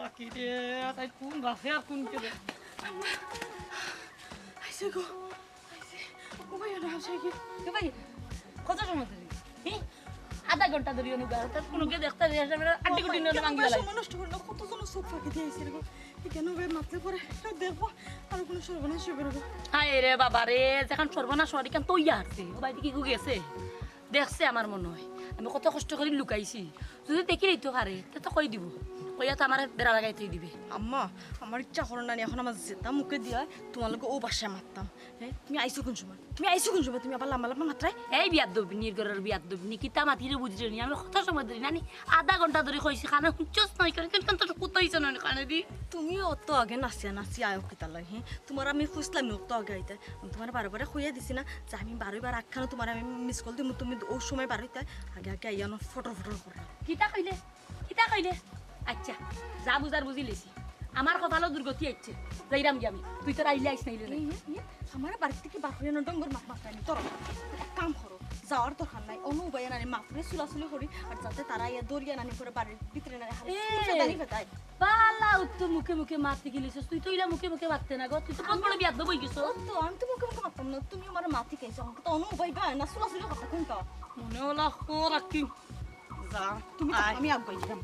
বাকি রে তাই কোন বাসে আর কোন কে আইসে গো আইসে ও ভাই না আসে কি কে ভাই কত সময় ধরে আধা ঘন্টা ধরে অনুগার তার কোনো কে দেখতে রে আসলে আন্টি গুটি না ভাঙি গেল নষ্ট করলো কত জন চোখ ফাঁকি দিয়ে আইসে গো কেন ভাই মাথা পরে দেখো আর কোনো সর্বনাশ হবে না হায় রে বাবা রে যখন সর্বনাশ হওয়ার কেন তৈয়া আসছে ও ভাই কি গেছে দেখছে আমার মনে হয় আমি কত কষ্ট করে লুকাইছি যদি দেখি তো পারে তো কই দিব কইয়া তো আমার বেড়া লাগাই তুই দিবে আম্মা আমার ইচ্ছা করো না এখন আমার যেটা মুখে দিয়া তোমালোকে ও বাসায় মারতাম হ্যাঁ তুমি আইসো কোন সময় তুমি আবার লাম্বা লাম্বা মাত্রায় এই বিয়াত দবি নির্গরের বিয়াত দবি নি কিতা মাতিরে বুঝিরে নি আমি কত সময় ধরে নানি আধা ঘন্টা ধরে কইছি খানা হুঁচস নয় করে কিন্তু তো কুতাইছ না খানে দি তুমি অত আগে নাচি আয়ো কিতা লয় হ্যাঁ তোমার আমি খুঁজলাম অত আগে আইতে আমি তোমার বারে খুঁয়া দিছি না যে আমি বারবার আখানো তোমার আমি মিস কল দিই তুমি ও সময় বার হইতে আগে আগে আইয়ানো ফটো করা কিতা কইলে আচ্ছা যা বুঝার বুঝি লেছি আমার কপালও দুর্গতি আইছে যাইরাম কি আমি তুই তো আইলে আইস নাইলে আমার বাড়ি থেকে বার হইয়া ডঙ্গর মাত্রানি তোর এক কাম করো যাওয়ার দরকার নাই অন্য উপায় নানি মাপরে চুলাচুলি করি আর যাতে তারা ইয়া দরিয়া নানি করে বাড়ির ভিতরে নানি হালি ফেতাই পালা উত্তর মুখে মুখে মারতে গেলিস তুই তো ইলা মুখে মুখে মারতে না গো তুই তো কোন বড় বিয়াদ বই গেছো তো আমি তো মুখে মুখে মারতাম না তুমি আমার মাথি খাইছো আমাকে তো অন্য উপায় গায় না চুলাচুলি কথা কোনটা মনে হলো রাখি যা তুমি আমি আগাই দিলাম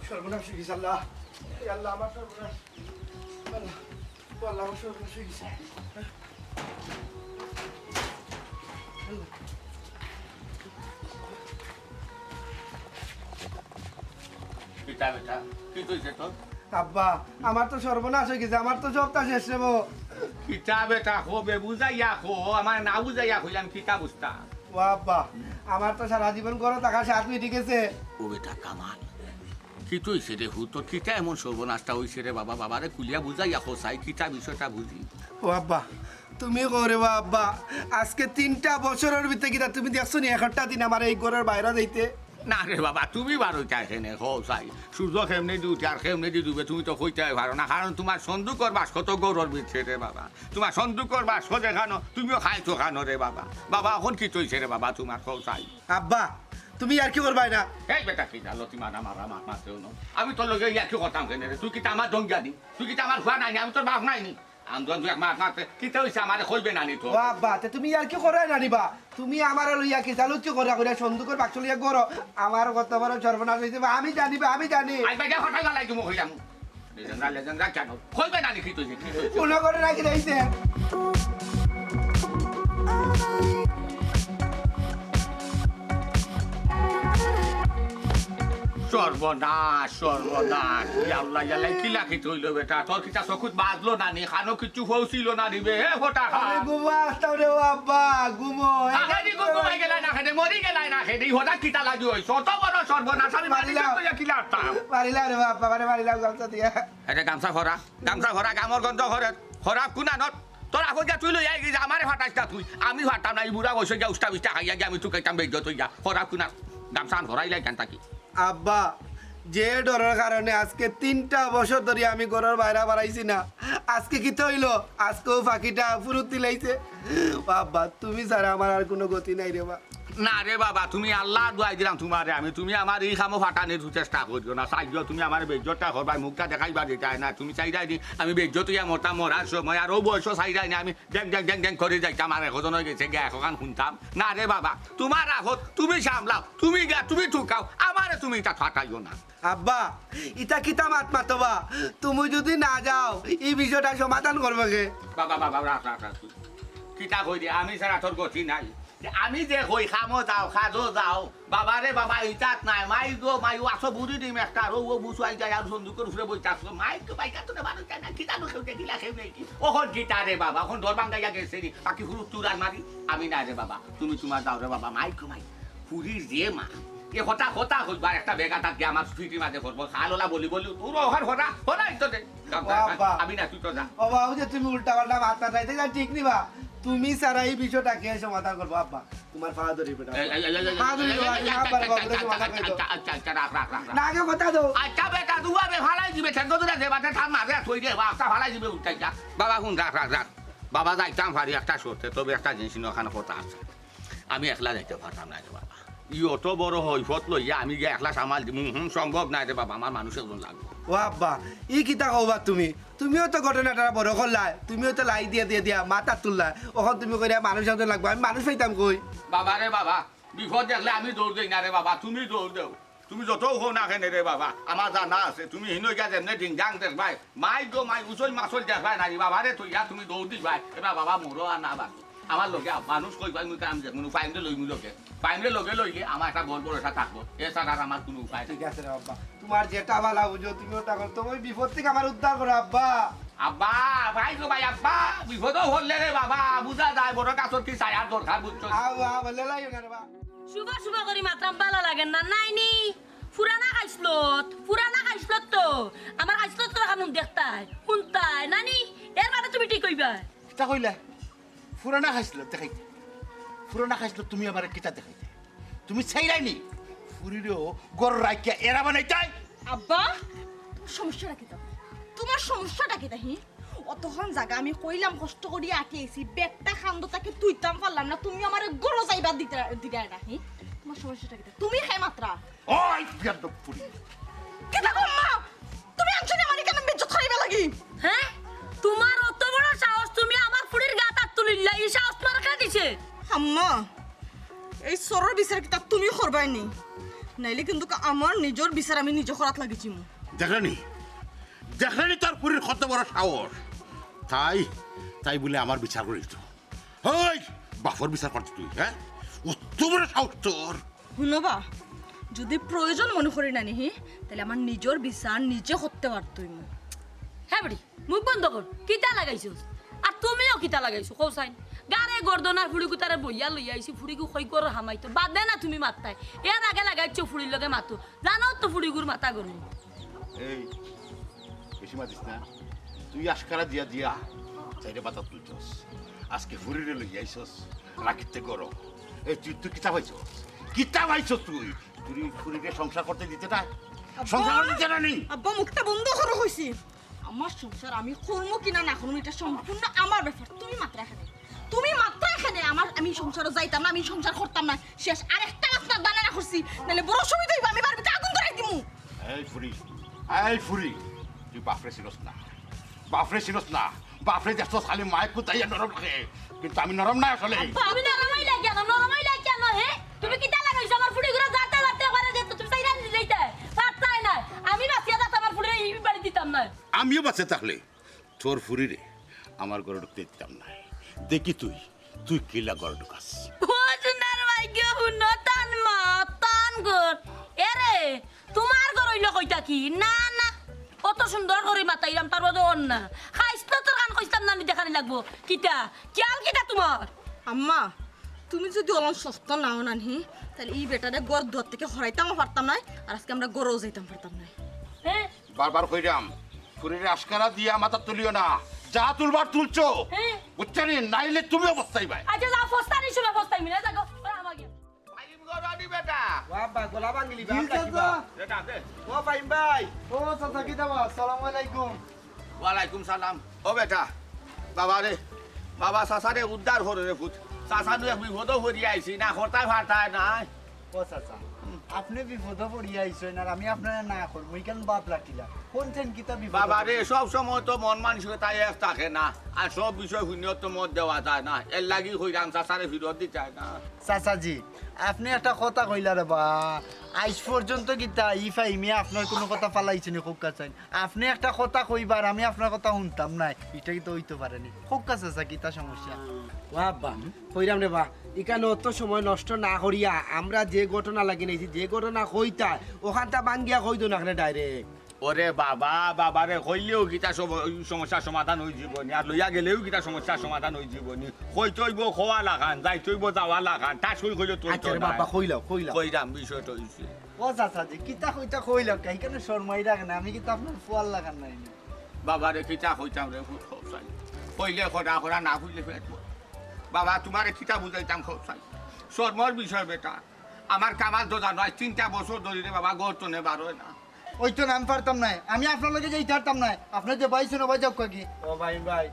সর্বনাশ হয়ে গেছে আল্লাহ এই আল্লাহ আমার সর্বনাশ আল্লাহ আল্লাহ আমার সর্বনাশ হয়ে গেছে আব্বা আমার তো সর্বনাশ হয়ে গেছে আমার তো জবটা শেষ রেবো কিতা বেটা হবে বুঝাইয়া খো আমার না বুঝাইয়া কইলাম কিতা বুঝতা ও আব্বা আমার তো সারা জীবন করে টাকা সাত মিটি গেছে ও বেটা কামাল কি তুই রে হু তোর কিতা এমন সর্বনাশটা হইছে রে বাবা বাবারে কুলিয়া বুঝাইয়া খো চাই কিতা বিষয়টা বুঝি ও আব্বা তুমি করে বা আব্বা আজকে 3টা বছরের ভিতরে কিনা তুমি দেখছো নি একটা দিন আমার এই ঘরের বাইরে যাইতে না রে বাবা তুমি বারোটা এখানে হো চাই সূর্য কেমনে দিউতে আর কেমনে দি ডুবে তুমি তো কইতে পারো না কারণ তোমার সন্দুকর বাস্ক তো গৌরর ভিতরে রে বাবা তোমার সন্দুকর বাস্ক দেখানো তুমিও খাইছো খানো রে বাবা বাবা এখন কি চলছে রে বাবা তোমার হো চাই আব্বা তুমি আর কি করবাই না এই বেটা কি জানো তুমি মারা মারা মারতেও না আমি তোর লগে ইয়ার কি করতাম কেন রে তুই কি আমার জঙ্গিয়া দি তুই কি আমার ঘোয়া নাই আমি তোর বাপ নাই নি আমজন তুই মার মারতে কিতা হইছে আমারে কইবে না নি তো বাবা তে তুমি আর কি করাই না নিবা তুমি আমার লইয়া কি চালু কি করা কইরা সন্দুকের বাক্স লইয়া করো আমার কত বড় সর্বনাশ হইছে আমি জানিবা আমি জানি আই বাইটা হঠাৎ গলাই তুমি কইলাম লেজেন্ডা কেন কইবে না নি কি তুই কোন করে রাখি রইছে সর্বনাশ সর্বনাশ আল্লাহ আল্লাহ কি লাখি তৈল বেটা তোর কিটা চকুত বাজলো না নি খানো কিছু হৌছিল না দিবে হে ফোটা আমি ঘুমা আসতাম রে বাবা ঘুমো আগে ঘুমাই গেলাই না খেতে মরি গেলাই না খেতে হঠাৎ কিটা লাগি হইছ অত বড় সর্বনাশ আমি মারিলাম কি লাগতাম মারিলা রে বাবা মানে মারিলাম গামছা দিয়া এটা গামছা ভরা গামর গন্ধ ঘরে খরাব কুনানত তোর আগত যা তুই লই আই গেছে আমারে ফাটাইছা তুই আমি ফাটাম না এই বুড়া বসে গিয়া উষ্টা বিষ্টা খাইয়া গিয়া আমি তুই কাইতাম বেজ্জ তুই যা খরাব কুনা গামছা ভরাইলাই কেন তাকি আব্বা যে ডরের কারণে আজকে 3টা বছর ধরে আমি ঘরের বাইরে বাড়াইছি না আজকে কি হইলো আজকেও ফাঁকিটা ফুরুতি লাইছে বাবা তুমি ছাড়া আমার আর কোনো গতি নাই রে বা না রে বাবা তুমি আল্লাহ দোয়াই দিলাম তোমারে আমি তুমি আমার এই কামো ফাটানোর চেষ্টা করিও না চাইও তুমি আমার বেজ্জতটা করবাই মুখটা দেখাইবা যেটাই না তুমি চাইদাই দি আমি বেজ্জত ইয়া মরতাম মরার সময় আর ও বয়স চাইদাই না আমি ড্যাং ড্যাং ড্যাং ড্যাং করে যাইতাম আর এখন হয়ে গেছে গে এখন শুনতাম না রে বাবা তোমার আগত তুমি সামলাও তুমি গা তুমি ঠুকাও আমারে তুমি এটা ফাটাইও না আব্বা ইটা কিতা মাত মাতবা তুমি যদি না যাও এই বিষয়টা সমাধান করবে কে বাবা বাবা রাখ রাখ রাখ কিতা কই দে আমি ছাড়া তোর গতি নাই আমি যে কই খামো যাও খাজো যাও বাবারে বাবা ইটাত নাই মাই গো মাই আসো বুড়ি দিম একটা আর ও বুঝাই যায় আর সন্দুকের উপরে বইতে আসলো মাই তো বাইকা তো বারো চাই না কিতা নো খেউতে গিলা খেউ নেই ওখন গীতা রে বাবা এখন ধর বাঙ্গাইয়া গেছে নি বাকি হুরু চুরার মারি আমি না রে বাবা তুমি তোমার যাও রে বাবা মাই কো মাই পুরীর যে মা এ হতা হতা হইবার একটা বেগা তাকে আমার ফিটির মাঝে করবো খালোলা বলি বলি তোর ওখান হতা হতাই তো দে আমি না তুই তো যা বাবা ও যে তুমি উল্টা পাল্টা মাথা চাইতে যা ঠিক নিবা তুমি সারা এই বিষয়টা কে সমাধান করবো আব্বা তোমার ফাদার বেটা ফাদার আচ্ছা আচ্ছা রাখ রাখ রাখ না আগে কথা দাও আচ্ছা বেটা তুই আবে ফালাই দিবে ঠেঙ্গ ধরে দে বাতে থাম মারে থই দে বাচ্চা ফালাই দিবে উঠাই যা বাবা শুন রাখ রাখ রাখ বাবা যাইতাম পারি একটা সরতে তবে একটা জিনিস ওখানে কথা আছে আমি একলা যাইতে পারতাম না বাবা ই অত বড় হৈফত লইয়া আমি গিয়ে একলা সামাল দিম সম্ভব নাই রে বাবা আমার মানুষ একজন লাগবে ও আব্বা ই কিতা কবা তুমিও তো ঘটনাটা বড় করলাই তুমিও তো লাই দিয়া মাথা তুললা ওখান তুমি কইরা মানুষ একজন লাগবে আমি মানুষ পাইতাম কই বাবা রে বাবা বিপদ দেখলে আমি দৌড় দিই না রে বাবা তুমি দৌড় দেও তুমি যত হো না কেন রে বাবা আমার জানা আছে তুমি হিনো গিয়া যেমনি ডিংডাং দেখবাই মাই গো মাই উচল মাছল দেখবাই না বাবা রে তুই তুমি দৌড় দিবাই এবার বাবা মোরো আর না বাবা আমার লগে মানুষ কইবাই মুই কাম দেখুন ফাইনলে লই মুই লগে ফাইনলে লগে লইলে আমার একটা বড় বড় থাকবো এছাড়া আর আমার কোনো উপায় ঠিক আছে রে আব্বা তোমার যেটা ভালো বুঝো তুমি ওটা করো তুমি বিপদ থেকে আমার উদ্ধার করো আব্বা আব্বা ভাই গো ভাই আব্বা বিপদ হলে রে বাবা বুঝা যায় বড় কাছর কি ছায়ার দরকার বুঝছো বলে লাইও না রে বাবা শুভ করি মাত্রাম ভালো লাগেন না নাইনি পুরানা খাইছলত তো আমার খাইছলত তো খানুন দেখতাই শুনতাই নানি এর কথা তুমি ঠিক কইবা কিতা কইলা পুরানা খাইছিল দেখাইতে পুরানা খাইছিল তুমি আমার কিতা দেখাইতে তুমি চাইরাইনি ফুরিরও গড় রাখিয়া এরা বানাইতাই আব্বা তোমার সমস্যাটা কি তাহি অতক্ষণ জায়গা আমি কইলাম কষ্ট করি আঁকিয়েছি বেগটা খান্দো তাকে তুইতাম পারলাম না তুমি আমার গরো যাইবা দিতে রাখি তোমার সমস্যাটা কি তুমি খাই মাত্রা ওই বিয়াদব ফুরি কেটা মা তুমি আনছনি আমারে কেন বেজ্জত করিবা লাগি হ্যাঁ তোমার অত বড় সাহস তুমি আমার ফুড়ির গাত হাত তুলিলা এই সাহস তোমার কে দিছে আম্মা এই সরর বিচার কি তা তুমি করবাই নি নাইলে কিন্তু আমার নিজের বিচার আমি নিজে করাত লাগিছি মু দেখলেনি তোর ফুরির কত বড় সাহস তাই বলে আমার বিচার করিস ওই বাফর বিচার করতে তুই হ্যাঁ অত বড় সাহস তোর শুনবা যদি প্রয়োজন মনে করি না নিহি তাহলে আমার নিজের বিচার নিজে করতে পারতই মু হ্যাঁ বড়ি মুখ বন্ধ কর কিতা লাগাইছো আর তুমিও কিতা লাগাইছো কৌসাইন গারে গর্দনার ফুড়ি কুতারে বইয়া লইয়া আইছি ফুড়িগু কই কর হামাইতো বাদ দে না তুমি মাত্তাই এর আগে লাগাইছো ফুড়ির লগে মাতো জানো তো ফুড়িগুর মাথা গরু এই বেশি মাতিস না তুই আশকারা দিয়া চাইরে বাতা তুলছস আজকে ফুরিরে লই আইছস রাখিতে করো এই তুই কিতা পাইছস তুই ফুরিরে সংসার করতে দিতে না সংসার করতে দিতে না নি আব্বা মুখটা বন্ধ করো হইছি আমার সংসার আমি করব কিনা না করব এটা সম্পূর্ণ আমার ব্যাপার তুমি মাত্র এখানে আমি সংসারে যাইতাম না আমি সংসার করতাম না শেষ আরেকটা মাত্র বানানা করছি নালে বড় সুবিধা হইব আমি বাড়িতে আগুন ধরাই দিমু এই ফুরি তুই বাপরে ছিলস না বাপরে দেখছস খালি মায়ের কুতাইয়া নরম লাগে কিন্তু আমি নরম না আসলে আমি নরমাই লাগে না হে তুমি কিতা লাগাইছো আমার ফুড়িগুলো যাতে করে যেত তুমি চাইরা দিলেইতে পারতাই না আমি বাসিয়া যাতে আমার ফুড়ি এই বাড়ি দিতাম না আমিও বাঁচে থাকলে তোর ফুরিরে আমার ঘরে ঢুকতে দিতাম না দেখি তুই কিলা ঘরে ঢুকাস ও সুন্দর ভাগ্য হুনো তান গর এরে তোমার ঘর হইলো কইতা কি না কত সুন্দর করে মাতাইলাম তার বড় না খাইছতো তোর কান কইতাম না দেখানি লাগবো কিতা তোমার আম্মা তুমি যদি অলন সস্তা নাও নাহি তাহলে এই বেটারে গড় ধর থেকে হরাইতাম পারতাম না আর আজকে আমরা গড়ও যাইতাম পারতাম না হ্যাঁ বারবার কইরাম ফুরিরে আশকারা দিয়া মাথা তুলিও না যা তুলবার তুলছো বুঝছনি নাইলে তুমি অবস্থাই ভাই আচ্ছা যা ফস্তানি শুনে ফস্তাই মিলে যাগো আমাকে ফাইম গরানি বেটা বাবা গোলা বাঙ্গিলি বেটা দে ও ফাইম ভাই ও চাচা কি দাও আসসালামু আলাইকুম ওয়ালাইকুম সালাম ও বেটা বাবা রে বাবা সাসারে উদ্ধার হরে রে ফুট সাসা নু এক বিপদ হরি আইছি না হরতাই ফারতাই নাই ও চাচা আপনি বিপদ পড়িয়া আইছেন আর আমি আপনার না করবো কেন বাপ রাখিলা কোনছেন কিতা বিপদ বাবা রে সব সময় তো মন মানসিকতা এক থাকে না আর সব বিষয় শূন্য তো মত দেওয়া যায় না এর লাগি হইরাম সাসারে ফিরত দিতে চায় না চাচাজি আপনি একটা কথা কইলা রে বা আজ পর্যন্ত কিতা ইফাইমি আপনার কোনো কথা পালাইছে নি খুব কাছে আপনি একটা কথা কইবার আমি আপনার কথা শুনতাম না এটা কি তো হইতে পারেনি খুব কাছে চাচা কিতা সমস্যা বাবা কইরাম রে বা এখানে অত সময় নষ্ট না করিয়া আমরা যে ঘটনা লাগি নাইছি যে ঘটনা কইতা ওখানটা বাঙ্গিয়া কই দো না ডাইরেক্ট ওরে বাবা রে কইলেও কিতা সমস্যার সমাধান হয়ে যাবনি আর লইয়া গেলেও কিতা সমস্যার সমাধান হয়ে যাবনি কই তৈব খোয়া লাগান যাই তৈব যাওয়া লাগান টাচ কই কইলে তুই আচ্ছা রে বাবা কইলাও কইরাম বিষয়টা হইছে ও চাচাজি কিতা কইতা কইলা এইখানে শর্মাই রাখেন আমি কিন্তু আপনার ফুয়াল লাগান নাই বাবা রে কিতা কইতাম রে খুব খুব চাই কইলে খরা না কইলে ফেট বাবা তোমারে কিতা বুঝাইতাম খুব চাই শর্মর বিষয় বেটা আমার কামাল তো জানো 3টা বছর ধরে রে বাবা গর্তনে বার হয় না ওই তো নাম পারতাম না আমি আপনার লগে যাইতে পারতাম না আপনি যে বাইছেন ও বাজাও কি ও ভাই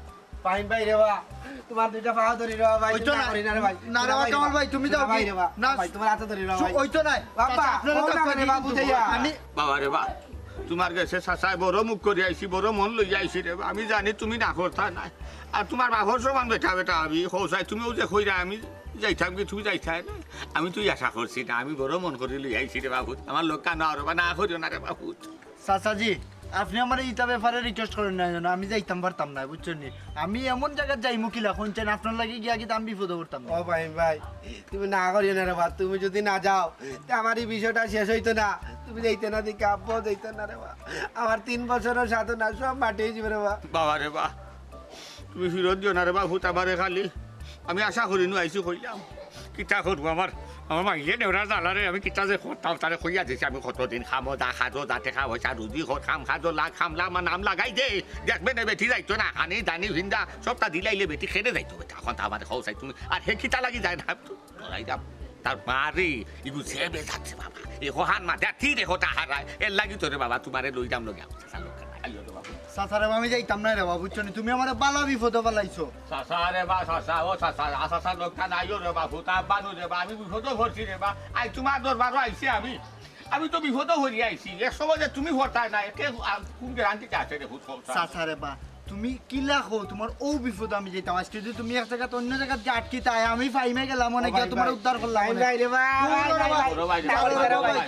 পাইন ভাই রে বা তোমার দুইটা পা ধরি রে ভাই ওইতো না। করি না রে ভাই না রে বা, কামাল ভাই, তুমি যাও ভাই কি? রে বা না। ভাই তোমার হাতে ধরি রে ভাই ওই তো নাই বাবা, আপনারা কোন তো নামে বাবু যাইয়া? আমি বাবা রে বা তোমার কাছে চাচাই বড় মুখ করে আইছি বড় মন লই আইছি রে বা। আমি জানি তুমি না করতা নাই আর তোমার বাপর সমান বেটা বেটা আমি হৌসাই তুমিও যে কইরা আমি যাইতাম কি তুমি যাইতাই না আমি তুই আশা করছি না আমি বড় মন করে লই আইছি রে বাবু আমার লোক কানা আর না করিও না রে বাবু চাচাজি আপনি আমার ইটা ব্যাপারে রিকোয়েস্ট করেন না যেন আমি যাইতাম পারতাম না বুঝছেন নি আমি এমন জায়গায় যাই মুখিলা শুনছেন আপনার লাগে গিয়া কিন্তু আমি বিপদে পড়তাম না ও ভাই ভাই তুমি না করিও না রে বা তুমি যদি না যাও তা আমার এই বিষয়টা শেষ হইতো না তুমি যাইতে না দিকে আব্বাও যাইতে না রে বা আমার 3 বছরের সাধনা সব মাটি যাবে রে বা বাবা রে বা তুমি ফিরত দিও না রে বাবু আমারে খালি আমি আশা করি নু আইসি কইলাম কিতা করবো আমার মাইলে নেওরা জ্বালারে আমি কিতা যে করতাম তারে কইয়া দিছি আমি কতদিন খামো দা খাজো দা টেকা পয়সা রুজি খাম খাজো লাগ খামলা আমার নাম লাগাই দে দেখবে না বেটি যাইতো না খানি দানি ভিন্দা সবটা দিলাইলে বেটি খেতে যাইতো বেটা এখন তো আমার খাওয়াই তুমি আর হে কিতা লাগি যায় না ধরাই যাম তার মারি ইগু সেবে যাচ্ছে বাবা এ হান মা দেখি দেখো তা হারায় এর লাগি তোরে বাবা তোমারে লই যাম লগিয়া আইও রে বাবা চাচারে আমি যাইতাম না রে বাবা বুঝছেন তুমি আমার বালা বিপদে পালাইছো চাচা রে বা চাচা ও চাচা চাচা লোকটা নাইও রে বাবু তা বানু রে বা আমি বিপদও ভরছি রে বা আই তোমার দরবারও আইছি আমি তো বিপদও ভরি আইছি এক সময় যে তুমি ভরতাই না একে কোন গ্যারান্টিতে আছে রে ভূত চাচারে বা তুমি কিলা খো তোমার ও বিপদ আমি যেতাম আজকে যদি তুমি এক জায়গা অন্য জায়গা যে আটকি তাই আমি ফাইমে গেলাম অনেক তোমার উদ্ধার করলাম ভাই ভাই রে বা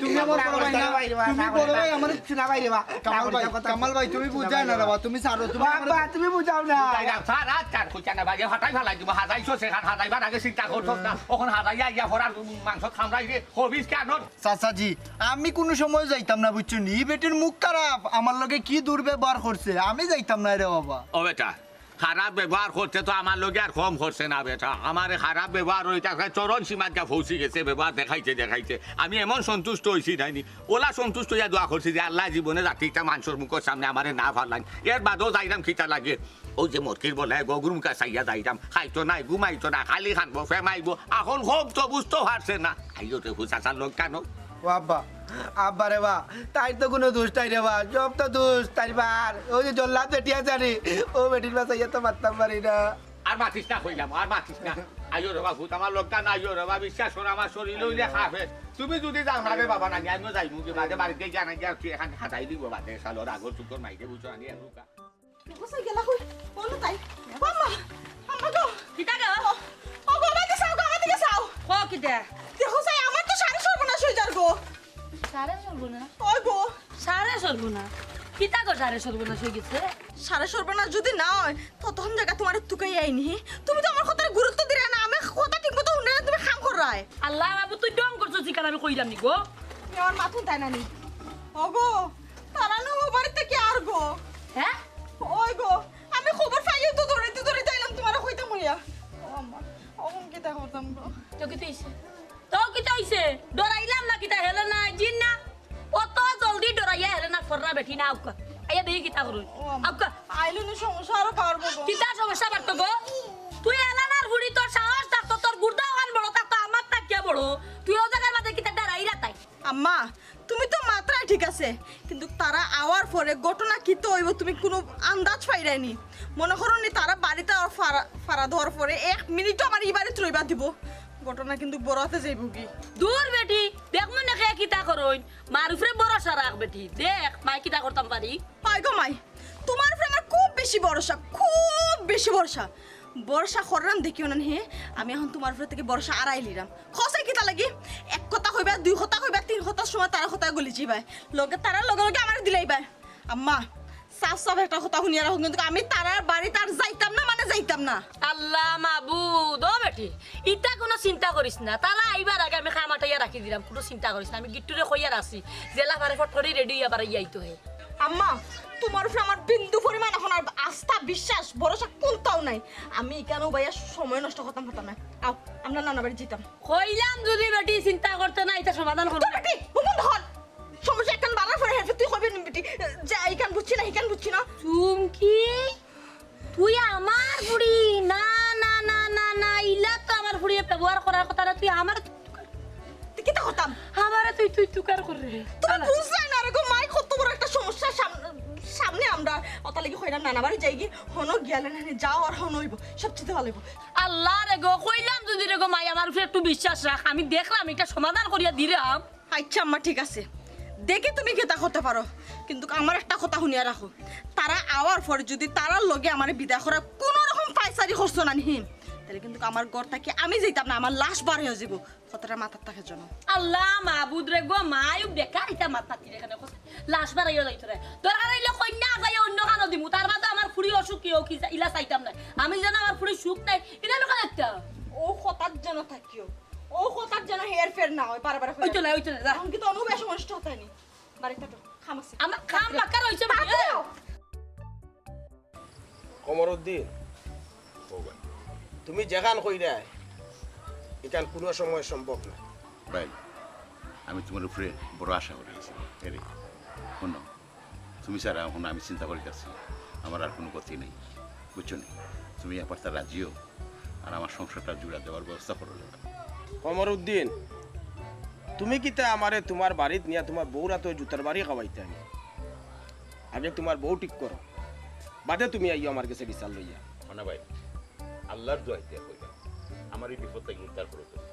তুমি আমার বড় ভাই না তুমি বড় ভাই আমার না ভাই রে বা কামাল ভাই তুমি বুঝাই না রে বা তুমি ছাড়ো তুমি বাবা তুমি বুঝাও না সারা চার খুঁজা না বাজে হাতাই ভালাই দিব হাতাইছো সেখান হাতাইবার আগে চিন্তা করছো না ওখান হাতাইয়া ইয়া ভরার মাংস খামরাই রে হবিস কেন চাচাজি আমি কোনো সময় যাইতাম না বুঝছো নি বেটির মুখ খারাপ আমার লগে কি দুর্ব্যবহার করছে আমি যাইতাম না রে বাবা ও বেটা খারাপ ব্যবহার করতে তো আমার লোকে আর কম করছে না বেটা আমার খারাপ ব্যবহার ওইটা চরণ সীমাত গা পৌঁছে গেছে ব্যবহার দেখাইছে আমি এমন সন্তুষ্ট হয়েছি নাইনি ওলা সন্তুষ্ট হইয়া দোয়া করছি যে আল্লাহ জীবনে রাত্রিটা মানুষের মুখের সামনে আমার না ভাল লাগে এর বাদেও যাইরাম খিতা লাগে ওই যে মরকির বলে গগুর মুখা চাইয়া যাইরাম খাইতো নাই ঘুমাইতো না খালি খানবো ফেমাইবো এখন খুব তো বুঝতে পারছে না আইও রে হুসাচার লোক কেন ও আব্বা আব্বা রে বা তাই তো কোনো দোষ নাই রে বা সব তো দোষ তাই বার ওই যে জল্লাদ বেটি আছে রে ও বেটির বাসা ইয়ে তো মারতাম পারি না আর মাতিস না কইলাম আর মাতিস না আইও রে বাবু আমার লোকটা না আইও রে বাবা বিশ্বাস করো আমার শরীর লইলে খাবে তুমি যদি যাও না রে বাবা না আমিও যাইমু কি বাদে বাড়িতে জানা গিয়া তুই এখানে হাতাই দিব বাদে সালোর আগর চুকর মাইকে বুঝো আনি এরুকা কোথায় গেলা কই বলো তাই আম্মা আম্মা গো কিতা গো ও গো আমাকে চাও গো আমাকে চাও কো কিতা দেখো সাই আমার তো সারি সর্বনাশ হয়ে যার গো সারে চলবো না ওই গো সারে চলবো না কিতা গো সারে চলবো না সই গেছে সারা সর্বনাশ যদি না হয় তখন জায়গা তোমার তুকাই আইনি তুমি তো আমার কথার গুরুত্ব দিলে না আমি কথা ঠিক মতো শুনে তুমি খাম কর রায় আল্লাহ বাবু তুই ডং করছো চিকান আমি কইলাম নি গো তুমি আমার মাথুন তাই না নি ও গো তারা না ও বাড়িতে কি আর গো হ্যাঁ ওই গো আমি খবর পাইও তো ধরে তাইলাম তোমার কইতাম হইয়া ও আম্মা অমন কি তা করতাম গো তো কিতা হইছে তো কিতা হইছে ডরাইলাম না কিতা হেলে না জিন না অত জলদি ডরাইয়া হেলে না ফররা বেঠি না আউকা আইয়া দেখি কিতা করুন ও আম্মা আউকা আইলো নি সমস্যা আরো পারবো গো কিতা সমস্যা বাড়তো গো তুই এলানার বুড়ি তোর সাহস থাকতো তোর গুর্দা ওখান বড় থাকতো আমার তাকিয়া বড় তুই ও জায়গার মাঝে কিতা ডরাইরা তাই আম্মা তুমি তো মাত্রায় ঠিক আছে কিন্তু তারা আওয়ার পরে ঘটনা কি তো হইব তুমি কোনো আন্দাজ পাইরাইনি মনে করো নি তারা বাড়িতে ফারা দেওয়ার পরে 1 মিনিটও আমার এই বাড়িতে রইবা দিব ঘটনা কিন্তু বড় হতে যাইব কি দূর বেটি দেখ মনে খেয়ে কিতা করইন মার উপরে ভরসা রাখ বেটি দেখ মাই কিতা করতাম পারি পাই গো মাই তোমার উপরে আমার খুব বেশি ভরসা বর্ষা করলাম দেখিও না হে আমি এখন তোমার উপরে থেকে বর্ষা আড়াই লিরাম খসাই কিতা লাগি এক কথা কইবা দুই কথা কইবা তিন কথার সময় তারা কথা গলি যাইবা তারা লগে আমার দিলাই বাই আম্মা সাফ একটা কথা শুনিয়া রাখো কিন্তু আমি তারার বাড়ি তার যাইতাম না মানে যাইতাম না আল্লাহ মাবুদ ও বেটি ইটা কোনো চিন্তা করিস না তারা আইবার আগে আমি খামাটাইয়া রাখি দিলাম কোনো চিন্তা করিস না আমি গিট্টুরে কইয়া রাখছি জেলা পারে ফট করে রেডি হইয়া পারে ইয়াইতো হে আম্মা তোমার উপরে আমার বিন্দু পরিমাণ এখন আর আস্থা বিশ্বাস ভরসা কোনটাও নাই আমি কেন ভাইয়া সময় নষ্ট করতাম না আও আমরা নানা বাড়ি যেতাম কইলাম যদি বেটি চিন্তা করতে না এটা সমাধান করব বেটি বন্ধ হল সমস্যা একখান বাড়ার পরে হেফে তুই কইবি বেটি যে এইখান বুঝছি না চুমকি তুই আমার বুড়ি না না না না না ইলা তো আমার বুড়ি ব্যবহার করার কথা না তুই আমার তুই কিতা করতাম আমারে তুই তুকার করে তুমি বুঝলাই না রে গো মাই কত বড় একটা সমস্যা সামনে আমরা অত লাগি হইরা নানা বাড়ি যাই কি হনো গেলে না যাও আর হনো হইব সবচেয়ে ভালো হইব আল্লাহ রে গো কইলাম যদি রে গো মাই আমার উপরে একটু বিশ্বাস রাখ আমি দেখলাম এটা সমাধান করিয়া দিলাম আচ্ছা আম্মা ঠিক আছে দেখে তুমি কেতা করতে পারো কিন্তু আমার একটা কথা শুনিয়া রাখো তারা আওয়ার পর যদি তারার লগে আমার বিদায় করা কোনো রকম পাইসারি খরচ না নিহিন তাহলে কিন্তু আমার ঘর থেকে আমি যাইতাম না আমার লাশ বার হয়ে যাব কথাটা মাথার থাকে জন্য আল্লাহ মাহবুদ রে গো মায়ু বেকার এটা মাথা তিরে কেন কইছে লাশ বাড়াইয়া যাইতো রে দরকার হইলে কন্যা যাই অন্য কানো দিমু তার বাদে আমার ফুড়ি অসুখ কি কি ইলা চাইতাম না আমি জানা আমার ফুড়ি সুখ নাই এটা লোক একটা ও কথার জন্য থাকিও ও কথার জন্য হেয়ার ফের না হয় বারবার ওইতো না যা এখন কিন্তু অনুবেশ নষ্ট হতানি বাড়িতে তো খামাসি আমার কাম বাকার হইছে কমরউদ্দিন তুমি যেখান কইরা এখান কোনো সময় সম্ভব না ভাই আমি তোমার উপরে বড় আশা করেছি এরে শোনো তুমি স্যার এখন আমি চিন্তা করে গেছি আমার আর কোনো গতি নেই বুঝছো নি তুমি এবার তার রাজিও আর আমার সংসারটা জুড়া দেওয়ার ব্যবস্থা করে দেবে কমরউদ্দিন তুমি কি তা আমারে তোমার বাড়িত নিয়ে তোমার বউরা তো জুতার বাড়ি খাওয়াইতে আমি আগে তোমার বউ ঠিক করো বাদে তুমি আইও আমার কাছে বিচার লইয়া না ভাই আল্লাহর দোয়াইতে কইরা আমার এই বিপদ থেকে উদ্ধার করে দেবে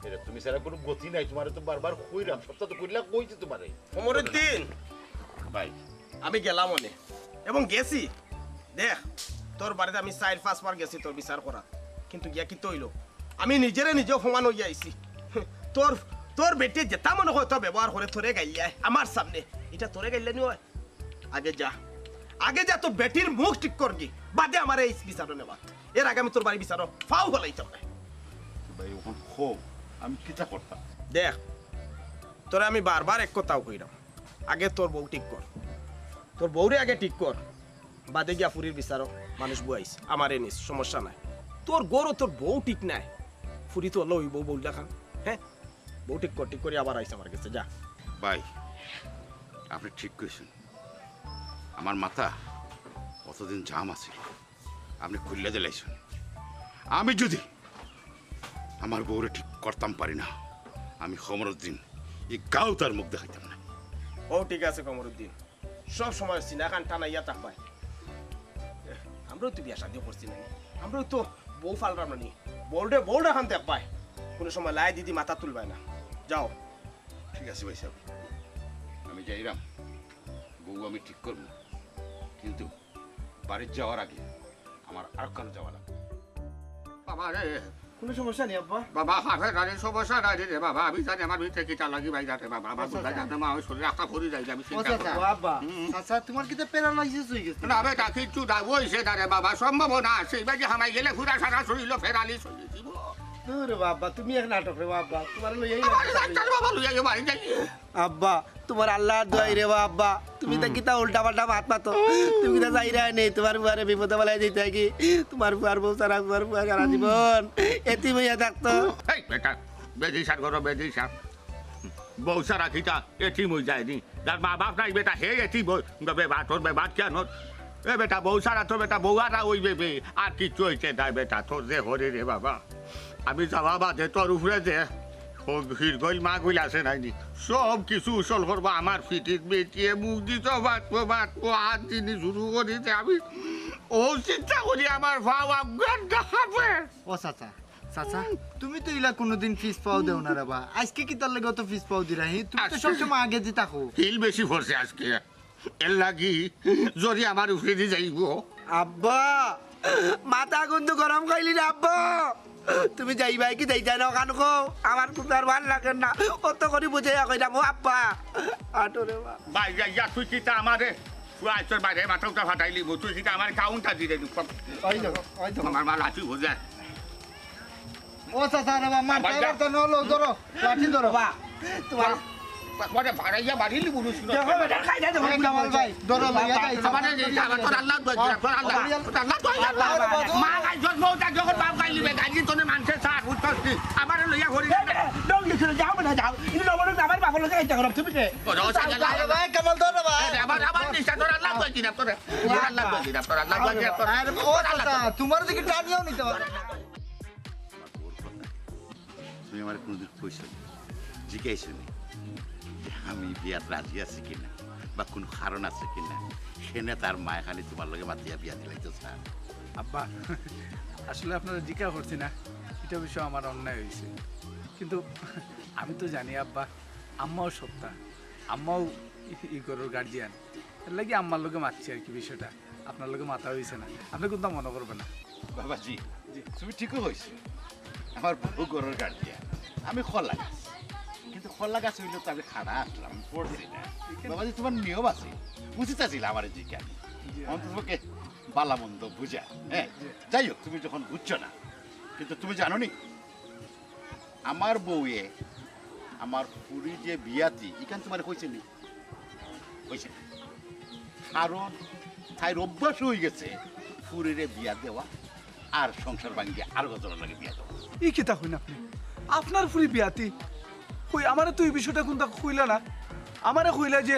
এটা তুমি স্যার কোনো গতি নাই তোমার তো বারবার কইরাম সপ্তাহ তো কইলা কইছি তোমারে কমরউদ্দিন ভাই আমি গেলাম মনে এবং গেছি দেখ তোর বাড়িতে আমি 4-5 বার গেছি তোর বিচার করা কিন্তু গিয়া কি তৈল আমি নিজেরে নিজে অপমান হইয়া আইছি তোর তোর বেটে যেটা মনে হয় তোর ব্যবহার করে তোরে গাইলে আমার সামনে এটা তোরে গাইলে নি হয় আগে যা তোর বেটির মুখ ঠিক করগি বাদে আমার এই বিচার নেওয়া এর আগে আমি তোর বাড়ি বিচার ফাও হলাইতাম না ভাই ওখান খো আমি কিটা করতাম দেখ তোরে আমি বারবার এক কথাও কইরাম আগে তোর বউ ঠিক কর তোর বউরে আগে ঠিক কর বাদে গিয়া ফুরির বিচার মানুষ বুয়াইছে আমার এনিস সমস্যা নাই তোর গরো তোর বউ ঠিক নাই ফুরি তো লই বউ বউ দেখান হ্যাঁ বউ ঠিক করে আবার আইছে আমার কাছে যা ভাই আপনি ঠিক করেছেন আমার মাথা অতদিন জাম আছে আপনি খুললে দিলাইছেন আমি যদি আমার বউরে ঠিক করতাম পারি না আমি কমরউদ্দিন এই গাও তার মুখ দেখাইতাম না ও ঠিক আছে কমরউদ্দিন সব সময় সিনাখান টানাইয়া থাকবাই আমরাও তো বিয়া শাদি করছি না আমরাও তো বউ ফালরাম না নি বউরে খান দেখবাই কোনো সময় লাই দিদি মাথা তুলবাই না যাও ঠিক আছে ভাই সাহেব আমি যাইরাম বউ আমি ঠিক করব কিন্তু বাড়ির যাওয়ার আগে আমার আর কারো যাওয়া লাগবে বাবা রে কোনো সমস্যা নেই আব্বা বাবা হাফে গাড়ি সমস্যা নাই রে বাবা আমি জানি আমার ভিতরে কিটা লাগি ভাই যাতে বাবা আমার বুঝা যাতে মা ওই শরীর রাখা করি যাই আমি চিন্তা করি ও আব্বা আচ্ছা তোমার কি প্যারালাইসিস হয়ে গেছে না বেটা কিচ্ছু না ওইছে না রে বাবা সম্ভাবনা আছে এবার যে হামাই গেলে ফুরা সারা শরীর ফেরালি শরীর রে বাবা তুমি এক নাটক রে বাবা তোমার লইয়াই বাবা লুইয়া বাড়ি যাই আব্বা তোমার আল্লাহর দোয়াই রে আব্বা তুমি তো কিতা উল্টা পাল্টা ভাত পাতো তুমি কিতা যাইরা নেই তোমার বুয়ারে বিপদে বেলায় দিতে কি তোমার বুয়ার বউ সারা বুয়ার বুয়া সারা জীবন এতি হইয়া থাকতো এই বেটা বেদি সার করো বেদি সার বউ সারা খিটা এটি মই যায়নি যার মা বাপ নাই বেটা হে এটি বেবা তোর বেবা কেন এ বেটা বউ সারা তো বেটা বউয়াটা ওই বেবে আর কিচ্ছু হয়েছে তাই বেটা তোর যে হরে রে বাবা আমি যাওয়া বাদে তোর উপরে যে হিরগইল মা গইল আছে নাইনি সব কিছু উসল করবো আমার ফিটিত বেটিয়ে মুখ দিত বাটবো হাত দিনি শুরু করিতে আমি ও চিন্তা করি আমার ভাব আফগান দেখাবে ও চাচা চাচা তুমি তো ইলা কোনোদিন ফিস পাও দেও না রে বা আজকে কি তার লাগে তো ফিস পাও দিরা তুমি তো সবসময় আগে দি থাকো হিল বেশি পড়ছে আজকে এর লাগি যদি আমার উপরে দিয়ে যাইব আব্বা মাথা কিন্তু গরম খাইলি না আব্বা তুমি যাইবাই কি যাইতা না কান কো আমার খুব আর ভাল লাগে না অত করে বুঝাইয়া কইরা মো আব্বা আটরে বা ভাই যা তুই কিটা আমারে ফুয়াইছর বাইরে মাথাটা ফাটাইলি তুই কিটা আমার কাউন্টার দিয়ে দিবি ওই তো আমার মা লাঠি বুঝে ও চাচা রে বা মার খাইবার তো নলো ধরো লাঠি ধরো বা তোমার মানে ভাড়াইয়া বাড়িলি বুঝু শুনো দেখো বেটা খাই দে এই কামাল ভাই ধরো লইয়া যাই আমারে যে তোর আল্লাহ দোয়া তোর আল্লাহ দোয়া মা গাই জন্ম তা যখন বাপ গাইলি বে গাইলি তোনে মানুষে সাথ উঠছস আমারে লইয়া ঘুরি ডং লিখে যাও না যাও ইনি নবর আমার বাপল লাগে এটা করব তুমি কে আরে ভাই কামাল ধরো ভাই আমার নিশা তোর আল্লাহ দোয়া দিনা তোর আল্লাহ দোয়া দিনা তোর আল্লাহ দোয়া দিনা তোর আরে ও চাচা তোমার দিকে টানিও নিতে পারো তুমি আমার কোনোদিন কইছো জিজ্ঞাসা আমি বিয়াত রাজি আছি কিনা বা কোনো কারণ আছে কিনা সেনে তার মায় খালি তোমার লগে মাতিয়া বিয়া দিলাইতো স্যার। আব্বা আসলে আপনারা জিজ্ঞাসা করছি না, এটা বিষয় আমার অন্যায় হয়েছে, কিন্তু আমি তো জানি আব্বা আম্মাও সত্তা, আম্মাও ই করোর গার্জিয়ান, এর লাগে আম্মার লোকে মারছি আর কি, বিষয়টা আপনার লোকে মাথা হয়েছে না, আপনি কিন্তু মনে করবেন না। বাবাজি তুমি ঠিকই হয়েছে, আমার বহু গরুর গার্জিয়ান, আমি খোলা গাছ, কিন্তু খোলা গাছ হইলে তো আমি খাড়া আসলাম, আমি পড়ছি না। বাবাজি তোমার নিয়ম আছে, বুঝতে ছিল আমার জিজ্ঞান অন্ততপক্ষে বালা মন্দ বুঝা। হ্যাঁ যাই হোক, তুমি যখন বুঝছো না, কিন্তু তুমি জানো নি আমার বউয়ে আমার পুরী যে বিয়াতি এখান তোমার কইছে নি, কইছে কারণ তাই অভ্যাস হয়ে গেছে পুরীরে বিয়া দেওয়া আর সংসার ভাঙ্গিয়ে আর কতটা লাগে বিয়া দেওয়া। এই কেতা হইন আপনি, আপনার ফুরি বিয়াতি কই, আমারে তো এই বিষয়টা কোনটা কইলা না, আমারে কইলা যে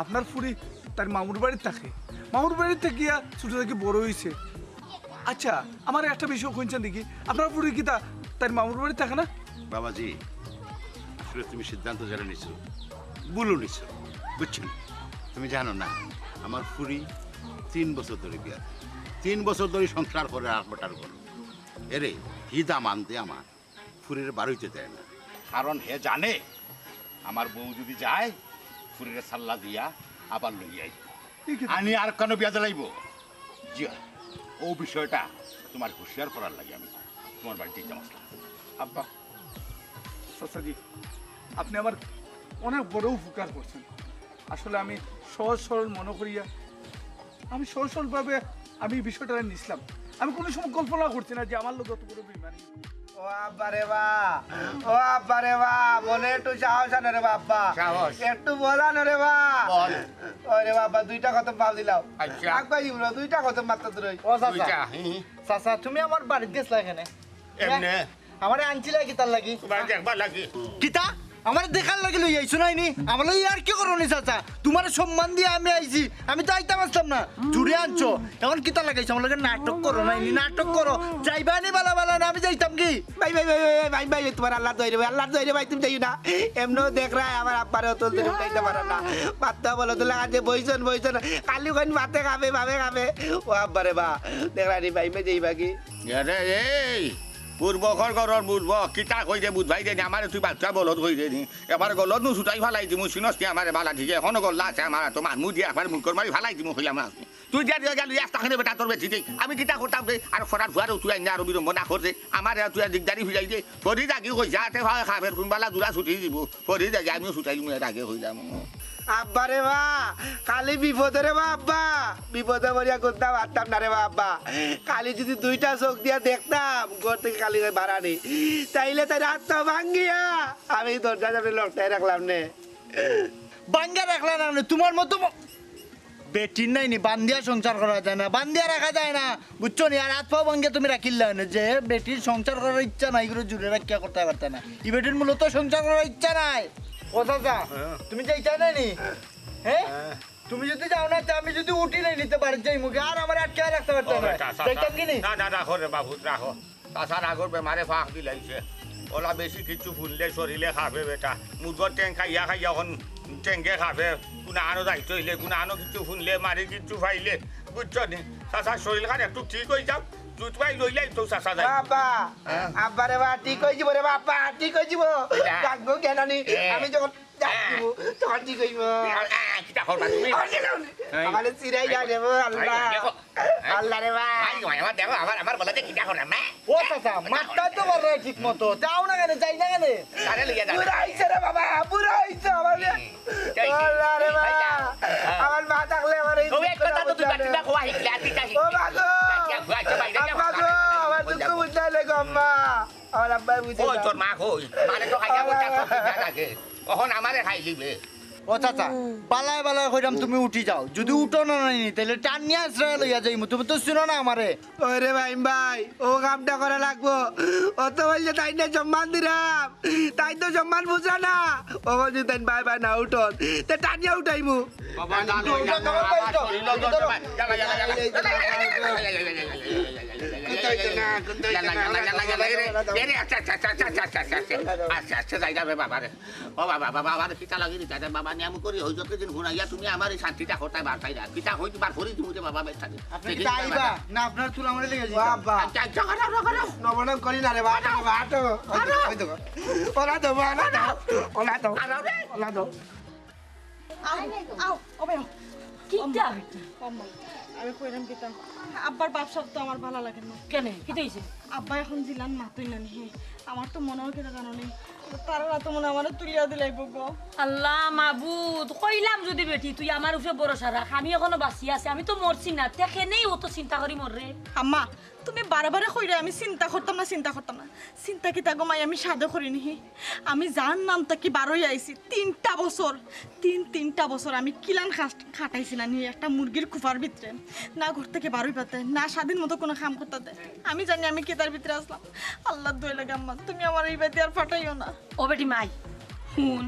আপনার ফুরি তার মামুর বাড়ির থাকে, মামুর বাড়িতে গিয়া ছোট থেকে বড় হয়েছে। আচ্ছা আমার একটা বিষয় কইছেন দেখি, আপনার ফুরি কি তার মামুর বাড়ি থাকে না? বাবাজি আসলে তুমি সিদ্ধান্ত যারা নিছো ভুলও নিছো, বুঝছো? তুমি জানো না আমার ফুরি 3 বছর ধরে বিয়া, 3 বছর ধরে সংসার করে আটবাটার করো, এরে হিদা মানতে আমার ফুরির বাড়িতে দেয় না, কারণ হে জানে আমার বউ যদি যায় ফুরির সাল্লা দিয়া আবার লইয়াই আমি আর কেন বিয়া দিলাইব। জি ও বিষয়টা তোমার হুঁশিয়ার করার লাগে আমি তোমার বাড়িতে যেতে আসলাম। আব্বা চাচাজি আপনি আমার অনেক বড় উপকার করছেন, আসলে আমি সহজ সরল মনে করিয়া আমি সহজ সরলভাবে আমি এই বিষয়টা নিছিলাম, আমি কোনো সময় কল্পনা করছি না যে আমার লোক অত বড় বেইমানি। ও আব্বা রে বা, ও আব্বা রে বা, মনে একটু সাহস আনো রে বাপ্পা, একটু বলানো রে বা। ওরে বাবা 2টা খতম পাল দিলাও, একবার ইবলো 2টা খতম মাত্র তুই। ও চাচা, চাচা তুমি আমার বাড়িতে গেছলা এখানে এমনে আমারে আনছিলে কি তার লাগি? তোমার দেখবার লাগি কিতা আমার দেখার লাগি লই আইছো নাইনি, আমার লই আর কি করনি চাচা, তোমার সম্মান দিয়ে আমি আইছি, আমি তো আইতাম আসতাম না, জুড়ে আনছো এখন কিতা লাগাইছো আমার লগে? নাটক করো নাইনি, নাটক করো, যাইবা নি বালা বালা না, আমি যাইতাম কি? ভাই ভাই ভাই ভাই ভাই ভাই তোমার আল্লাহ দইরে ভাই, আল্লাহ দইরে ভাই, তুমি যাইও না, এমনও দেখ রা আমার আব্বারে অতল দিন উঠাইতে পারে না, বাচ্চা বলো তো লাগা যে বইছন বইছন কালি কোন ভাতে খাবে ভাবে খাবে। ও আব্বারে বা দেখ রা নি ভাই মে যাইবা কি? আরে এই পূর্বকর ঘরের বুঝব কিতা কই দে বুঝবাই দে আমার তুই বাচ্চা বলত কই দে এবার গলত নু ছুটাই ফালাই দিমু সিনস্তি আমার বালা ঠিক এখনো গল্লা আছে আমার তো মানু দিয়ে একবার মুখর মারি ফালাই দিমু হইলাম না তুই দিয়া দিয়ে গেলি একটাখানে বেটা তোর বেশি দেই আমি কিতা করতাম রে আর ফরার ফুয়ার তুই আইনা আর বিরম্ব না করছে আমার তুই দিকদারি ফিরাই দে পরি দাগি কইছে আতে ভাই খাবের কোনবালা দুরা ছুটি দিব পরি দাগি আমিও ছুটাই দিমু এর আগে হইলাম। আব্বা রে বা কালি বিপদে রে বা আব্বা, বিপদে বলিয়া করতাম পারতাম না রে বা আব্বা, কালি যদি 2টা চোখ দিয়া দেখতাম ঘর থেকে কালি বাড়ানি তাইলে তাই রাত ভাঙ্গিয়া আমি দরজা যাবে লকটাই রাখলাম নে। বাঙ্গা রাখলা না তোমার মতো বেটির নাইনি বান্দিয়া সংসার করা যায় না, বান্দিয়া রাখা যায় না, বুঝছো নি? আর হাত পা ভাঙ্গে তুমি রাখিলা না যে বেটির সংসার করার ইচ্ছা নাই, এগুলো জুড়ে রাখিয়া করতে পারতে না, এই বেটির মূলত সংসার করার ইচ্ছা নাই। ও চাচা তুমি যাইতা নাইনি? হ্যাঁ তুমি যদি যাও না আমি যদি উঠি নাই নিতে পারি যাই মুখে আর আমার আটকে রাখতে পারতে না, যাইতাম কি নি? না না রাখো রে বাবু রাখো, তাছাড়া আগর বেমারে ফাঁক দিলাইছে ওলা বেশি কিছু ফুললে শরীরে খাবে বেটা মুরগর ট্যাং খাইয়া খাইয়া এখন ট্যাঙ্কে খাবে কোনো আনো দায়িত্ব হইলে কোনো আনো কিছু ফুনলে মারি কিছু ফাইলে বুঝছো নি চাষার শরীর খান একটু ঠিক হয়ে যাও দুধ পাই লইলাই তো চাষা যায় আব্বা আব্বা রে বা ঠিক হয়ে যাব রে বাপ্পা, ঠিক হয়ে যাব ডাকবো কেন নি আমি যখন ডাকবো তখন ঠিক হইব। কিটা করবা তুমি আমার চিরাই যা দেবো আল্লাহ আল্লাহ রে বা। আমার দেখো আমার বলে কিটা করলাম না ও চাচা মাঠটা তো বড় ঠিক মতো যাও না কেন, যাই না কেন? তারে লিয়ে যাও পুরা হইছে রে বাবা, পুরা হইছে আমার আল্লাহ রে বা। আমার মা থাকলে আমার এই ওই কথা তো তুই বাকি না কোয়া হিকলে আর কিটা ও বাগো আব্বা গো আমার দুঃখ বুঝতে লেগো আম্মা, আমার আব্বাই বুঝে ওই তোর মা কই মানে তো খাইয়া বলতা সব ঠিক থাকে কখন আমারে খাই লিবে। ও চাচা বালায় বালায় কইরাম তুমি উঠি যাও, যদি উঠো না নাই তাহলে টান নিয়ে আশ্রয় লইয়া যাইমু, তুমি তো শুনো না আমারে। ওরে ভাই ভাই ও কামটা করা লাগবো, অত বলছে তাই না সম্মান দিলাম, তাই তো সম্মান বুঝা না, ও বলছে তাই ভাই ভাই না উঠন তে টানিয়া উঠাইমু। বাবা না লইয়া আমার শরীর লজ্জা ভাই জালা জালা জালা তুমি আমার শান্তিটা কোথায় বাড়াই না কিতা হইতে বার করে তুমি বাবা বেটা আপনি কি আইবা না আপনার চুল আমারে লেগে যাবে বাবা নবনম করি না রে বাটো বাটো ওই তো ওলা তো ওলা তো আও ওবে কিটা আম্মা আমি কইরাম কিতা আব্বার ব্যবসা তো আমার ভালো লাগে না কেন কি হইছে আব্বা এখন জিলান মাতুই না নি আমার তো মনে হয় কেন জানো নি তারা তো মনে আমার তুলিয়া দিলাইব গো আল্লাহ মাবুদ কইলাম যদি বেটি তুই আমার উপরে ভরসা রাখ আমি এখনো বাঁচি আছি আমি তো মরছি না তেখেনেই ও তো চিন্তা করি মররে আম্মা তুমি বারে কইরা আমি চিন্তা করতাম না চিন্তা কি তাগো মাই আমি সাদে করি নি আমি যার নাম তাকি বারোই আইছি তিনটা বছর আমি কিলান খাটাইছি না নি একটা মুরগির কুফার ভিতরে না ঘর থেকে বারোই পাতে না স্বাধীন মতো কোনো কাম করতে দেয় আমি জানি আমি কেতার ভিতরে আসলাম আল্লাহ দোয় লাগে আম্মা তুমি আমার এই বাড়িতে আর ফাটাইও না ও বেটি মাই শুন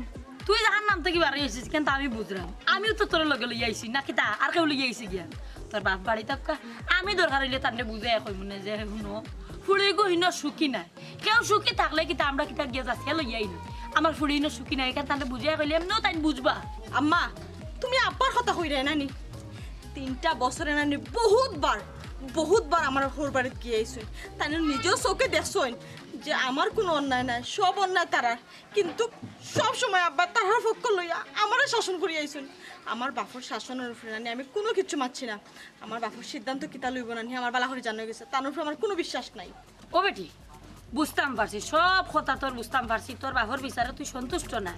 তুই যাহার নাম থেকে বাড়ি আইছিস কিন্তু আমি বুঝলাম আমিও তো তোর লগে লই আইছি নাকি তা আর কেউ লই আইছি গিয়া তোর বাপ বাড়ি থাকা আমি দরকার হইলে তার বুঝাই কই মনে যে শুনো ফুড়ি গহিন সুখী নাই কেউ সুখী থাকলে কি আমরা কিতা গিয়া যাচ্ছে লইয়াই না আমার ফুড়ি ন সুখী নাই কেন তাহলে বুঝাই কইলে এমনিও তাই বুঝবা আম্মা তুমি আব্বার কথা কইরে নানি 3টা বছরে নানি বহুতবার আমার ঘর বাড়িতে গিয়ে আইসুন তাই নিজেও চোখে দেখছুন যে আমার কোনো অন্যায় নাই সব অন্যায় তারা কিন্তু সব সময় আব্বা তাহার পক্ষ লইয়া আমারও শাসন করি আইসুন আমার বাপুর শাসনের উপরে নানি আমি কোনো কিছু মানছি না আমার বাপুর সিদ্ধান্ত কিতা লইব না আমার বালা করে জানা গেছে তার উপরে আমার কোনো বিশ্বাস নাই ও বেটি বুঝতাম পারছি সব কথা তোর বুঝতাম পারছি তোর বাপর বিচারে তুই সন্তুষ্ট না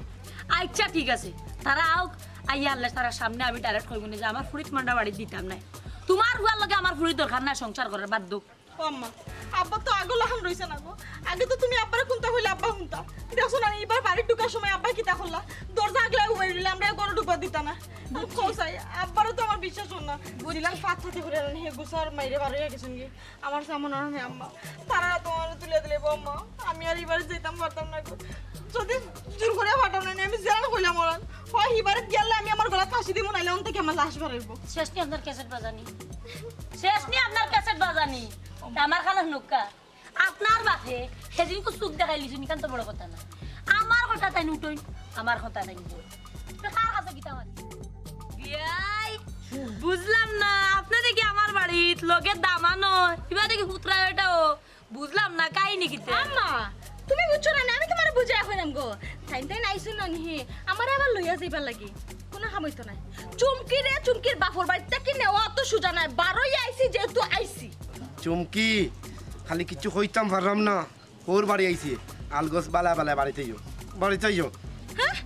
আচ্ছা ঠিক আছে তারা আউক আইয়া আল্লাহ তারা সামনে আমি ডাইরেক্ট কইব না যে আমার ফুড়িত মান্ডা বাড়ি দিতাম নাই তোমার হুয়ার লগে আমার ফুড়ি দরকার নাই সংসার করার বাদ দো আম্মা আব্বা তো আগলা হাম রইছে না গো আগে তো তুমি আব্বারে কোনটা হইলে আব্বা হুনতা দেখো না এবার বাড়ি ঢোকার সময় আব্বা কিতা করলা দরজা আগলায় উবাই দিলে আমরা গরু ঢুকবা দিতা না কোসাই আব্বারও তো আমার বিশ্বাস হল না বুঝিলাম ফাত ফাতে করে হে গুসার মাইরে বাড়ি গেছেন কি আমার সামনে না আম্মা তারা তোমার তুলে দিলে আম্মা আমি আর এবারে যেতাম পারতাম না যদি জোর করে ফাটাম না আমি জানা কইলাম ওরা হয় এবারে গেলে আমি আমার গলা ফাঁসি দিব নাইলে অন থেকে আমার লাশ বাড়াইব শেষ নি আপনার ক্যাসেট বাজানি আমার খালা নুকা আপনার বাপে সেদিন কো সুখ দেখাই লিছুন কান তো বড় কথা না আমার কথা তাই উঠই আমার কথা তাই কার কাছে গিতা মারি বিয়াই বুঝলাম না আপনি দেখি আমার বাড়িত লগে দামানো এবার দেখি পুত্রা এটাও বুঝলাম না কাহিনী কিতে আম্মা তুমি বুঝছো না আমি তোমার বুঝাই কইলাম গো তাই নাইছো না নি আমার আবার লইয়া যাইবার লাগি কোনো হামইতো নাই চুমকির বাপর বাড়িতে কি নেওয়া তো সুজা নাই বারোই আইছি যেহেতু আইছি চুমকি খালি কিছু কইতাম পারলাম না ওর বাড়ি আইছি আলগস বালা বাড়িতে যাও হ্যাঁ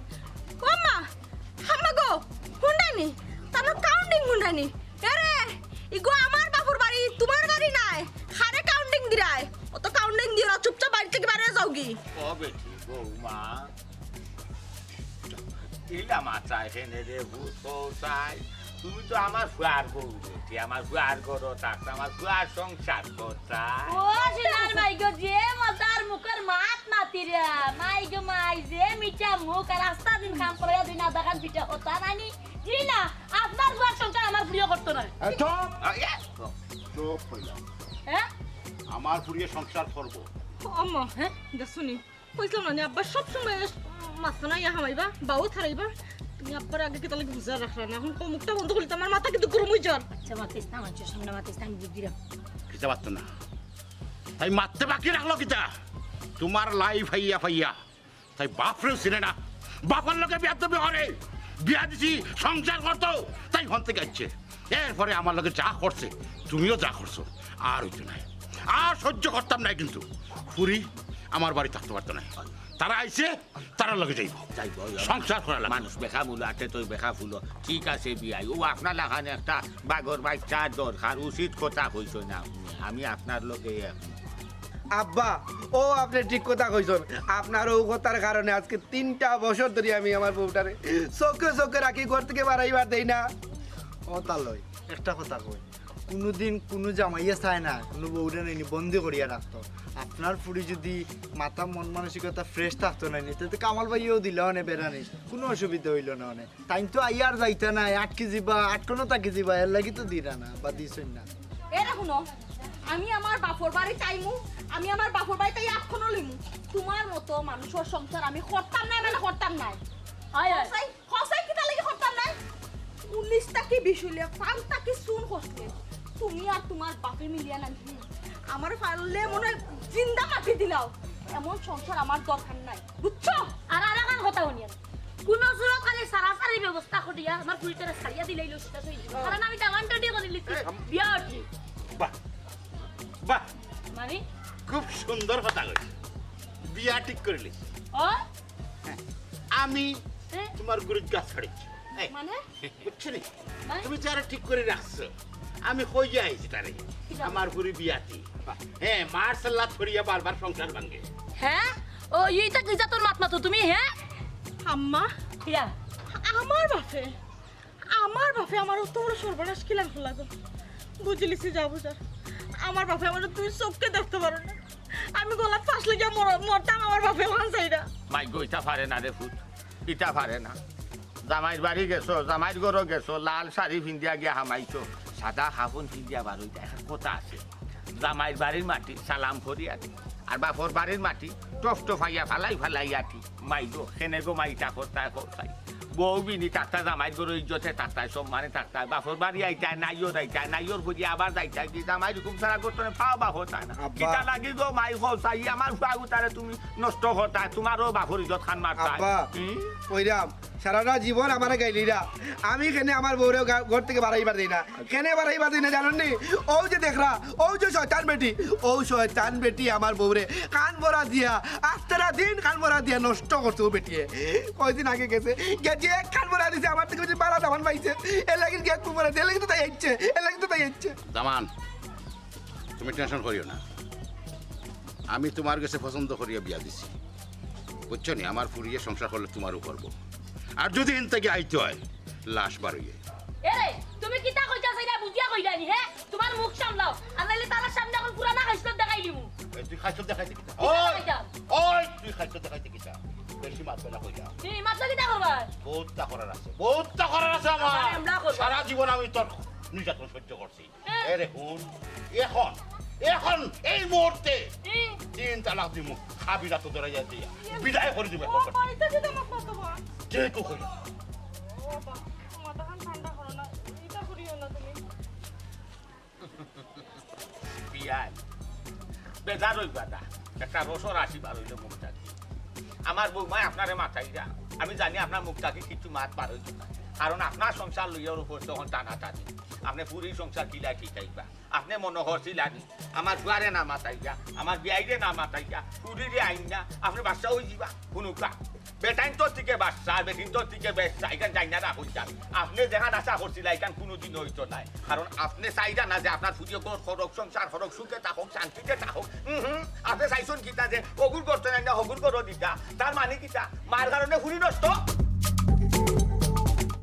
আম্মা আম্মা গো হুন্ডানি তার কাউন্টিং হুন্ডানি আরে ইগো আমার বাপর বাড়ি তোমার বাড়ি নাই হারে কাউন্টিং দিরাই ও তো কাউন্টিং দিও না চুপচাপ বাড়ি থেকে বাইরে যাও কি ও বেটি বৌমা ইলা মাথা এখানে রে ভূতাই তুমি তো আমার ফুয়ার বউ বেটি আমার ফুয়ার গরো থাকতে আমার ফুয়ার সংসার করতা ও শিলার মাই গো যে মজার মুখের মাত মাতিরা মাই গো মাই যে মিঠা মুখ আর রাস্তা দিন কাম করে দিন আদাকান পিঠা হতা নানি জি না আপনার বুয়ার সংসার আমার প্রিয় করতো না চুপ হইলাম হ্যাঁ আমার ফুরিয়ে সংসার করবো আম্মা হ্যাঁ দেখুনি কইলাম না আব্বা সব সময় মাছ না ইয়া হামাইবা বাও থারাইবা তুমি আব্বার আগে কি তাহলে বুঝা রাখরা না এখন মুখটা বন্ধ করলে আমার মাথা কিন্তু গরম হই যার আচ্ছা মাতিস না মানুষের সামনে মাতিস না আমি বুঝিলাম কিতা পারতো না তাই মারতে বাকি রাখলো কিতা তোমার লাইফ ফাইয়া তাই বাপরেও ছিল না বাবার লোকে বিয়া দেবে হরে বিয়া দিছি সংসার করতো তাই হন থেকে আসছে এরপরে আমার লোকে যা করছে তুমিও যা করছো আর হইতো নাই আর সহ্য করতাম না কিন্তু ফুরি আমার বাড়ি থাকতে পারতো না তারা আইছে তারা লগে যাইব সংসার করা মানুষ বেখা মূল আটে তুই বেখা ফুল ঠিক আছে বিয়াই ও আপনার লাগানে একটা বাগর বাচ্চা দরকার উচিত কথা কইছ না আমি আপনার লোকে আব্বা ও আপনি ঠিক কথা কইছেন আপনার ও কথার কারণে আজকে 3টা বছর ধরে আমি আমার বউটারে চোখে রাখি ঘর থেকে বাড়াইবার দেই না ও তালই একটা কথা কই কোনোদিন কোনো জামাইয়া চায় না কোনো বউটা নেই বন্দি করিয়া রাখতো আপনার ফুড়ি যদি মাথা মন মানসিকতা ফ্রেশ থাকতো না তাতে কামাল ভাইও দিল অনে বেড়ানি কোনো অসুবিধা হইল না অনে তাই তো আইয়ার যাইতে নাই 8 কেজি বা 8 কোনো তা কেজি বা এর লাগি তো দিরা না বা দিছেন না এরা শুনো আমি আমার বাপর বাড়ি চাইমু, আমি আমার বাপর বাড়িতে এখনো লিমু। তোমার মতো মানুষের সংসার আমি করতাম না, মানে করতাম না। হায় হায় হসাই হসাই কিটা লাগি করতাম না। 19টা কি বিশুলে 5টা কি শুন করতে তুমি আর তোমার বাপে মিলিয়া না আমার ফাললে মনে হয় জিন্দা মাটি দিলাও। এমন সংসার আমার দরকার নাই, বুঝছো? আর আরাকান কথা শুনি কোন সুরত খালি সারাসারি ব্যবস্থা করিয়া আমার পুলিশের ছাড়িয়া দিলেই লসটা সই কারণ আমি দামানটা দিয়ে করে লিখছি বিয়া উঠি বাহ বাহ, মানে খুব সুন্দর কথা কইছ। বিয়া ঠিক করলি ও আমি হ্যাঁ? তোমার গুরুত গাছ ছাড়িছি। মানে বুঝছো নি? মানে? তুমি যারা ঠিক করে রাখছো আমি কইয়া আইছি তারে আমার পুরি বিয়াতি। হ্যাঁ, মার্শাল্লাহ ছড়িয়া বারবার সংসার ভাঙে। হ্যাঁ ও এইটা কি যা তোর মাত মাতো তুমি হ্যাঁ আম্মা কিয়া আমার বাপে আমার অত বড় সর্বনাশ কিলা লাগো বুঝলিছি যাবো যা। আমার বাপে আমার তুই চোখকে দেখতে পারো না, আমি গলা ফাঁস লেগে মরতাম আমার বাপে ওখান চাইরা। মাই গো ইটা পারে না রে ফুট, ইটা পারে না। জামাইর বাড়ি গেছো, জামাইর ঘরও গেছো, লাল শাড়ি পিন্দিয়া গিয়া হামাইছো, সাদা হাফুন পিন্দিয়া বারো দেখার কথা আছে। জামাইর বাড়ির মাটি সালাম করি আটি, আর বাপর বাড়ির মাটি টফ টফাইয়া ফালাই আটি। মাই গো সেনে গো মাইটা করতায় করতাই বউ বিনি তাক্তা জামাইর গরু ইজ্জতে তাক্তায় সম্মানে তাক্তায় বাপর বাড়ি আইতায় নাইয়র বুঝি আবার যাইতায় কি জামাই রকম সারা করতে পাও বাপর তাই না আব্বা। কিতা লাগি গো মাই হসাই আমার ফুয়াগু তারে তুমি নষ্ট করতায়, তোমারও বাপর ইজ্জত খান মারতায়। আব্বা ওইরাম সারাটা জীবন আমার গাইলিরা আমি কেনে আমার বউরে ঘর থেকে বাড়াইবার দিই না, কেনে বাড়াইবার দিই না জানেন নি? ও যে দেখরা ও যে শয়তান বেটি, ও শয়তান বেটি আমার বউরে কান ভরা দিয়া আস্তেরা দিন কান ভরা দিয়া নষ্ট করছে ও বেটিয়ে। কয়দিন আগে গেছে গেছে এক কান ভরা দিছে আমার থেকে বেশি বাড়া দামান পাইছে, এর লাগি গিয়ে কুমারে এর লাগি তো তাই ইচ্ছে, এর লাগি তো তাই ইচ্ছে। দামান, তুমি টেনশন করিও না, আমি তোমার কাছে পছন্দ করিয়া বিয়া দিছি। বুঝছো নি? আমার ফুরিয়ে সংসার করলে তোমারও করবো, আর যদি এন থেকে আইতে হয় লাশ বাড়িয়ে। এরে তুমি কিতা কইতা চাইলা বুঝিয়া কইলা নি হ্যাঁ তোমার মুখ সামলাও আর নাইলে তার সামনে এখন পুরানা খাইছত দেখাই দিমু। তুই খাইছো দেখাইতে কিতা? কিতা দেখাইতাম? ওই তুই খাইছো দেখাইতে কিতা? বেশি মাত বেলা কইলা। তুমি মাত্র কিতা করবা? বহুতটা করার আছে, বহুতটা করার আছে আমার। আরে আমরা করবো। সারা জীবন আমি তোর নির্যাতন সহ্য করছি। হ্যাঁ। এরে হুন, এখন এখন এই মুহূর্তে ই, 3 তালাক দিমু, খাবিরা তো ধরে যাই দিয়া বিদায় করে দিবে। ও বাড়িতে যেতে আমার কত বা যেহেতু কইলা ও বা মাথাখান ঠান্ডা করো না, এটা করিও না তুমি। বিয়াই বেজার হইবা না, একটা রসর আসিবার হইলে মুখটা দিয়ে আমার বৌমায় আপনারে মাথায় যা। আমি জানি আপনার মুখটাকে কিছু মাত পার হইত না, কারণ আপনার সংসার লইয়ার উপর তখন টানা টানি। আপনি পুরী সংসার কিলা শিখাইবা, আপনি মনে করছিলেন আমার ফুয়ারে না মাতাইয়া, আমার বিয়াইরে না মাতাইয়া, পুরীরে আইন না আপনি বাচ্চা হয়ে যাবা শুনুকা। বেটাইন তোর থেকে বাচ্চা আর বেটিন তোর থেকে বেচা, এখান যাই না রাখুন যান। আপনি যেখানে আশা করছিলেন এখান কোনোদিন হইতো নাই, কারণ আপনি চাইটা না যে আপনার ফুটিয়ে গোর সড়ক সংসার সড়ক সুখে থাকুক শান্তিতে থাকুক। আপনি চাইছেন কিতা যে অগুর করতে নাই না হগুর করো দিতা, তার মানে কিতা মার কারণে ফুরি নষ্ট।